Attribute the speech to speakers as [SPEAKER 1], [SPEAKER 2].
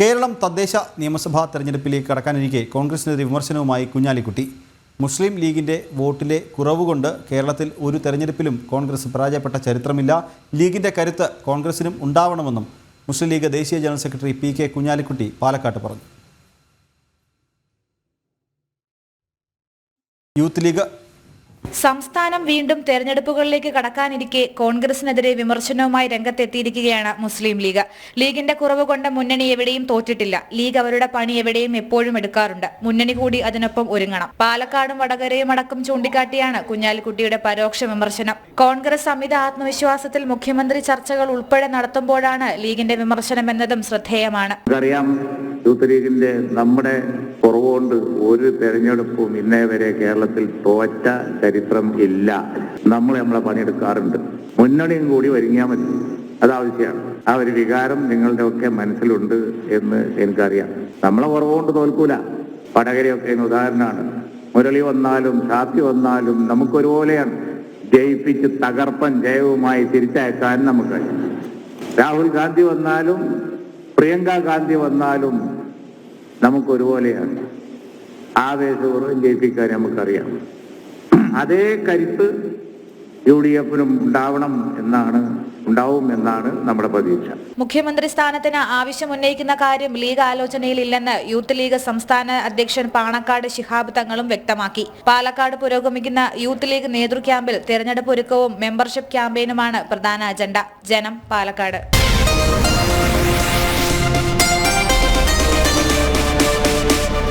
[SPEAKER 1] കേരളം തദ്ദേശ നിയമസഭാ തെരഞ്ഞെടുപ്പിലേക്ക് കടക്കാനിരിക്കെ കോൺഗ്രസിനെതിരെ വിമർശനവുമായി കുഞ്ഞാലിക്കുട്ടി. മുസ്ലിം ലീഗിൻ്റെ വോട്ടിലെ കുറവുകൊണ്ട് കേരളത്തിൽ ഒരു തെരഞ്ഞെടുപ്പിലും കോൺഗ്രസ് പരാജയപ്പെട്ട ചരിത്രമില്ല. ലീഗിൻ്റെ കരുത്ത് കോൺഗ്രസിനും ഉണ്ടാവണമെന്നും മുസ്ലിം ലീഗ് ദേശീയ general secretary P K Kunhalikutty പാലക്കാട്ട് പറഞ്ഞു. യൂത്ത് ലീഗ്
[SPEAKER 2] സംസ്ഥാനം വീണ്ടും തെരഞ്ഞെടുപ്പുകളിലേക്ക് കടക്കാനിരിക്കെ കോൺഗ്രസിനെതിരെ വിമർശനവുമായി രംഗത്തെത്തിയിരിക്കുകയാണ് മുസ്ലിം ലീഗ്. ലീഗിന്റെ കുറവ് കൊണ്ട് മുന്നണി എവിടെയും തോറ്റിട്ടില്ല. ലീഗ് അവരുടെ പണി എവിടെയും എപ്പോഴും എടുക്കാറുണ്ട്. മുന്നണി കൂടി അതിനൊപ്പം ഒരുങ്ങണം. പാലക്കാടും വടകരയും അടക്കം ചൂണ്ടിക്കാട്ടിയാണ് കുഞ്ഞാലിക്കുട്ടിയുടെ പരോക്ഷ വിമർശനം. കോൺഗ്രസ് അമിത ആത്മവിശ്വാസത്തിൽ മുഖ്യമന്ത്രി ചർച്ചകൾ ഉൾപ്പെടെ നടത്തുമ്പോഴാണ് ലീഗിന്റെ വിമർശനം എന്നതും ശ്രദ്ധേയമാണ്.
[SPEAKER 3] യൂത്ത് ലീഗിന്റെ നമ്മുടെ കുറവുകൊണ്ട് ഒരു തെരഞ്ഞെടുപ്പും ഇന്നേ വരെ കേരളത്തിൽ തോറ്റ ചരിത്രം ഇല്ല. നമ്മളെ പണിയെടുക്കാറുണ്ട്. മുന്നണിയും കൂടി ഒരുങ്ങിയാൽ മതി. അതാവശ്യമാണ്. ആ ഒരു വികാരം നിങ്ങളുടെ ഒക്കെ മനസ്സിലുണ്ട് എന്ന് എനിക്കറിയാം. നമ്മളെ കുറവുകൊണ്ട് തോൽക്കൂല. വടകരയൊക്കെ ഉദാഹരണമാണ്. മുരളി വന്നാലും ഷാഫി വന്നാലും നമുക്കൊരുപോലെയാണ്. ജയിപ്പിച്ച് തകർപ്പൻ ജയവുമായി തിരിച്ചയക്കാൻ നമുക്ക്. രാഹുൽ ഗാന്ധി വന്നാലും പ്രിയങ്ക ഗാന്ധി വന്നാലും നമുക്കൊരുപോലെയാണ്. ആവേശപൂർവ്വം ജയിപ്പിക്കാൻ നമുക്കറിയാം. അതേ കരുത്ത് UDF-നും ഉണ്ടാവും എന്നാണ് നമ്മുടെ പ്രതീക്ഷ.
[SPEAKER 2] മുഖ്യമന്ത്രി സ്ഥാനത്തിന് ആവശ്യമുന്നയിക്കുന്ന കാര്യം ലീഗ് ആലോചനയിലില്ലെന്ന് യൂത്ത് ലീഗ് സംസ്ഥാന അധ്യക്ഷൻ പാണക്കാട് ശിഹാബ് തങ്ങളും വ്യക്തമാക്കി. പാലക്കാട് പുരോഗമിക്കുന്ന യൂത്ത് ലീഗ് നേതൃക്യാമ്പിൽ തെരഞ്ഞെടുപ്പ് ഒരുക്കവും മെമ്പർഷിപ്പ് ക്യാമ്പയിനുമാണ് പ്രധാന അജണ്ട. ജനം, പാലക്കാട്.